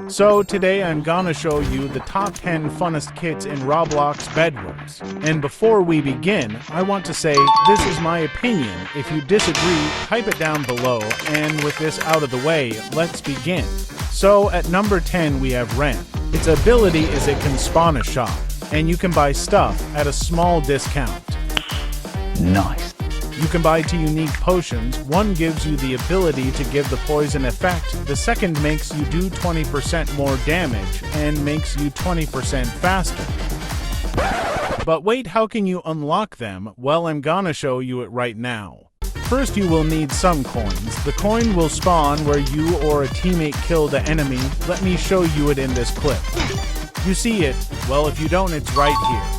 So today I'm gonna show you the top 10 funnest kits in Roblox Bedwars. And before we begin, I want to say this is my opinion. If you disagree, type it down below, and with this out of the way, let's begin. So at number 10 we have Ramp. Its ability is it can spawn a shop, and you can buy stuff at a small discount. Nice. You can buy 2 unique potions. One gives you the ability to give the poison effect. The second makes you do 20% more damage and makes you 20% faster. But wait, how can you unlock them? Well, I'm gonna show you it right now. First, you will need some coins. The coin will spawn where you or a teammate kill the enemy. Let me show you it in this clip. You see it? Well, if you don't, it's right here.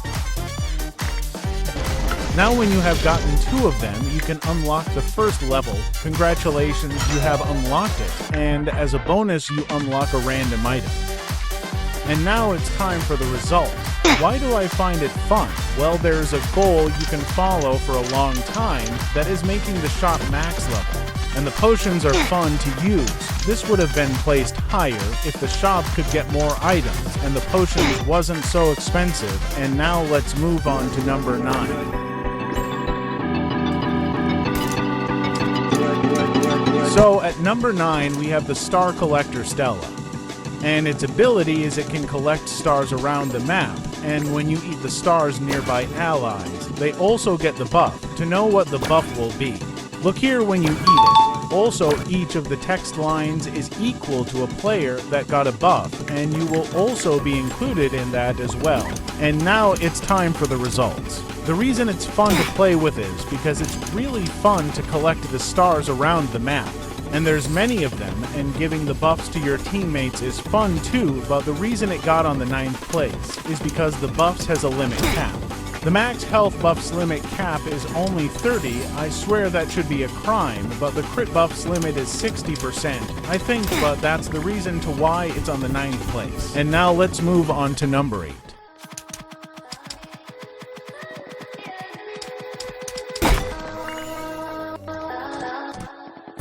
Now when you have gotten 2 of them, you can unlock the first level. Congratulations, you have unlocked it. And as a bonus, you unlock a random item. And now it's time for the result. Why do I find it fun? Well, there's a goal you can follow for a long time that is making the shop max level. And the potions are fun to use. This would have been placed higher if the shop could get more items and the potions wasn't so expensive. And now let's move on to number 9. So at number 9 we have the Star Collector Stella, and its ability is it can collect stars around the map, and when you eat the stars nearby allies, they also get the buff. To know what the buff will be, look here when you eat it. Also, each of the text lines is equal to a player that got a buff, and you will also be included in that as well. And now it's time for the results. The reason it's fun to play with is because it's really fun to collect the stars around the map. And there's many of them, and giving the buffs to your teammates is fun too, but the reason it got on the 9th place is because the buffs has a limit cap. The max health buffs limit cap is only 30. I swear that should be a crime, but the crit buffs limit is 60%, I think, but that's the reason to why it's on the 9th place. And now let's move on to number 8.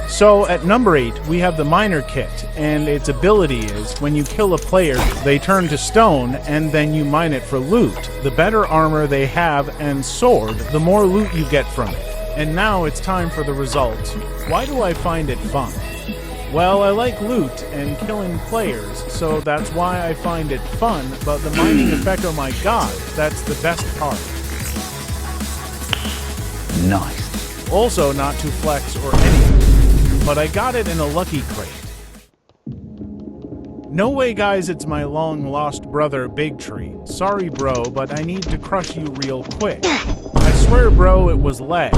So at number 8 we have the Miner Kit, and its ability is when you kill a player they turn to stone and then you mine it for loot. The better armor they have and sword, the more loot you get from it. And now it's time for the results. Why do I find it fun? Well, I like loot and killing players, so that's why I find it fun, but the mining effect, oh my god, that's the best part. Nice. Also not to flex or anything, but I got it in a lucky crate. No way guys, it's my long lost brother Big Tree. Sorry bro, but I need to crush you real quick. I swear bro, it was lag.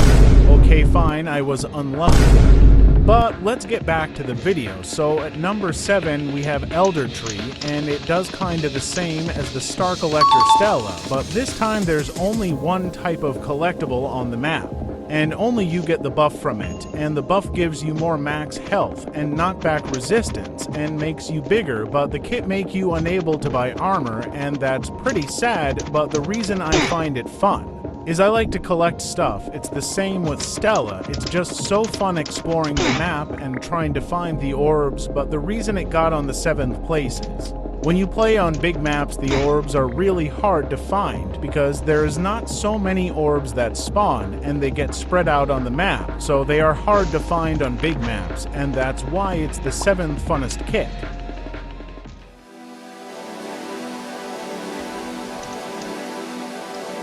Okay fine, I was unlucky. But let's get back to the video. So at number 7 we have Elder Tree, and it does kind of the same as the Star Collector Stella, but this time there's only one type of collectible on the map. And only you get the buff from it, and the buff gives you more max health and knockback resistance and makes you bigger, but the kit make you unable to buy armor, and that's pretty sad, but the reason I find it fun is I like to collect stuff. It's the same with Stella. It's just so fun exploring the map and trying to find the orbs, but the reason it got on the 7th place is when you play on big maps, the orbs are really hard to find because there's not so many orbs that spawn and they get spread out on the map, so they are hard to find on big maps, and that's why it's the 7th funnest kit.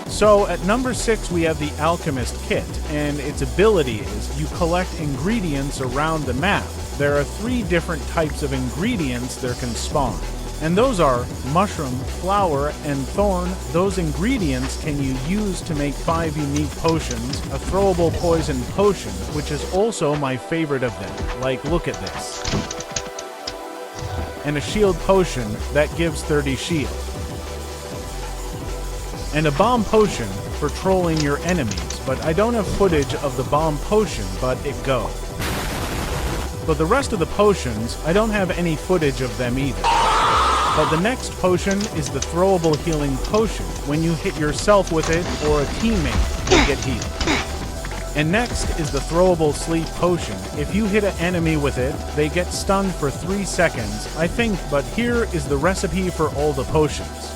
So at number 6 we have the Alchemist Kit, and its ability is you collect ingredients around the map. There are 3 different types of ingredients there can spawn. And those are mushroom, flower, and thorn. Those ingredients can you use to make 5 unique potions, a throwable poison potion, which is also my favorite of them. Like, look at this. And a shield potion that gives 30 shield. And a bomb potion for trolling your enemies, but I don't have footage of the bomb potion, but it goes. But the rest of the potions, I don't have any footage of them either. But the next potion is the throwable healing potion. When you hit yourself with it or a teammate, you get healed. And next is the throwable sleep potion. If you hit an enemy with it, they get stunned for 3 seconds, I think, but here is the recipe for all the potions.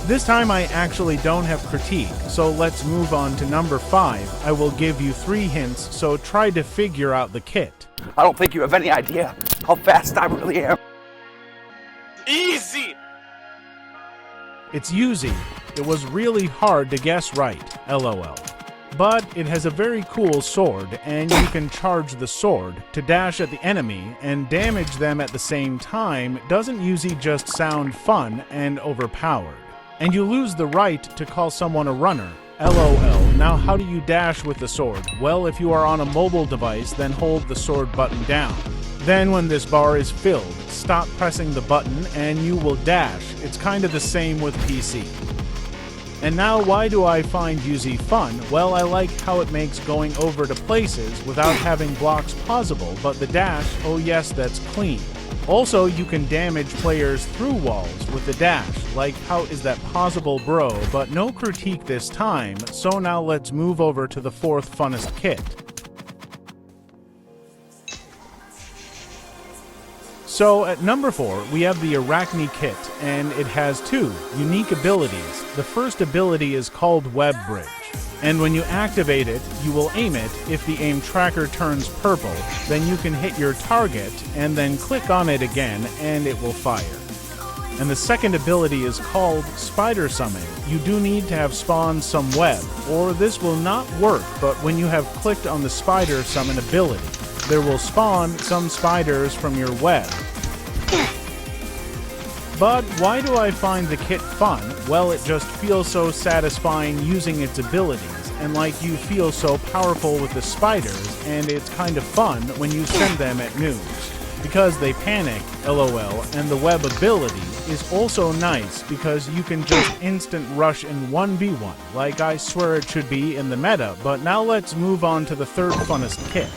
This time I actually don't have critique, so let's move on to number 5. I will give you 3 hints, so try to figure out the kit. I don't think you have any idea how fast I really am. Easy! It's Yuzi. It was really hard to guess right, lol. But it has a very cool sword, and you can charge the sword to dash at the enemy and damage them at the same time. Doesn't Yuzi just sound fun and overpowered? And you lose the right to call someone a runner, lol. Now how do you dash with the sword? Well, if you are on a mobile device, then hold the sword button down. Then when this bar is filled, stop pressing the button and you will dash. It's kind of the same with PC. And now why do I find Yuzi fun? Well, I like how it makes going over to places without having blocks possible, but the dash, oh yes, that's clean. Also, you can damage players through walls with the dash, like how is that possible, bro? But no critique this time, so now let's move over to the 4th funnest kit. So at number 4, we have the Arachne kit, and it has 2 unique abilities. The first ability is called Web Bridge, and when you activate it, you will aim it. If the aim tracker turns purple, then you can hit your target and then click on it again and it will fire. And the second ability is called Spider Summon. You do need to have spawned some web, or this will not work, but when you have clicked on the Spider Summon ability, there will spawn some spiders from your web. But why do I find the kit fun? Well, it just feels so satisfying using its abilities, and like you feel so powerful with the spiders, and it's kind of fun when you send them at noobs, because they panic, lol, and the web ability is also nice because you can just instant rush in 1v1, like I swear it should be in the meta. But now let's move on to the 3rd funnest kit.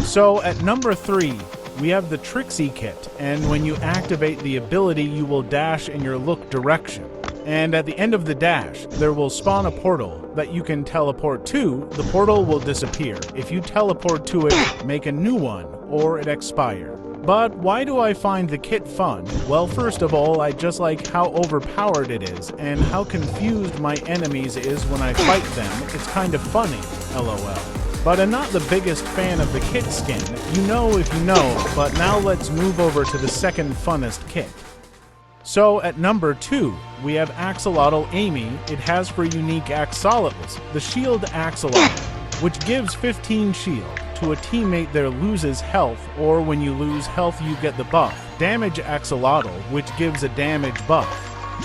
So at number 3, we have the Trixie kit, and when you activate the ability, you will dash in your look direction. And at the end of the dash, there will spawn a portal that you can teleport to. The portal will disappear. If you teleport to it, make a new one, or it expires. But why do I find the kit fun? Well, first of all, I just like how overpowered it is, and how confused my enemies is when I fight them. It's kind of funny, lol. But I'm not the biggest fan of the kit skin. You know if you know, but now let's move over to the 2nd funnest kit. So at number 2, we have Axolotl Amy. It has for unique axolotls the Shield Axolotl, which gives 15 shield to a teammate that loses health, or when you lose health you get the buff Damage Axolotl, which gives a damage buff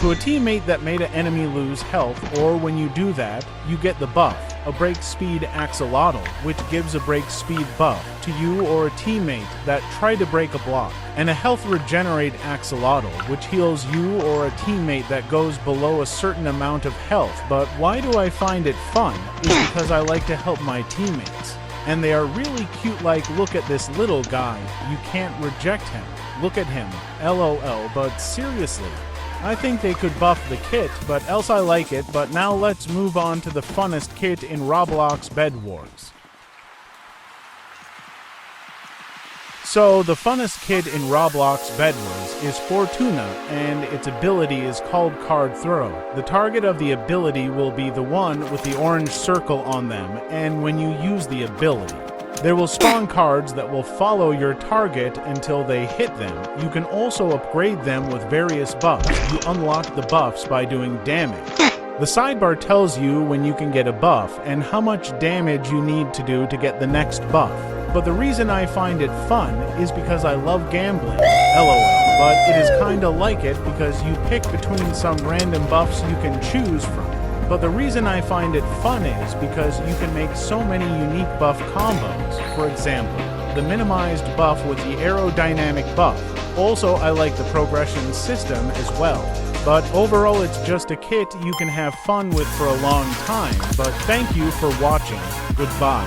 to a teammate that made an enemy lose health, or when you do that, you get the buff a Break Speed Axolotl, which gives a break speed buff to you or a teammate that tried to break a block, and a Health Regenerate Axolotl, which heals you or a teammate that goes below a certain amount of health. But why do I find it fun is because I like to help my teammates, and they are really cute. Like, look at this little guy, you can't reject him, look at him, lol. But seriously, I think they could buff the kit, but else I like it. But now let's move on to the funnest kit in Roblox Bedwars. So the funnest kit in Roblox Bedwars is Fortuna, and its ability is called Card Throw. The target of the ability will be the one with the orange circle on them, and when you use the ability, there will spawn cards that will follow your target until they hit them. You can also upgrade them with various buffs. You unlock the buffs by doing damage. The sidebar tells you when you can get a buff and how much damage you need to do to get the next buff. But the reason I find it fun is because I love gambling, lol. But it is kinda like it because you pick between some random buffs you can choose from. But the reason I find it fun is because you can make so many unique buff combos. For example, the minimized buff with the aerodynamic buff. Also, I like the progression system as well. But overall, it's just a kit you can have fun with for a long time. But thank you for watching. Goodbye.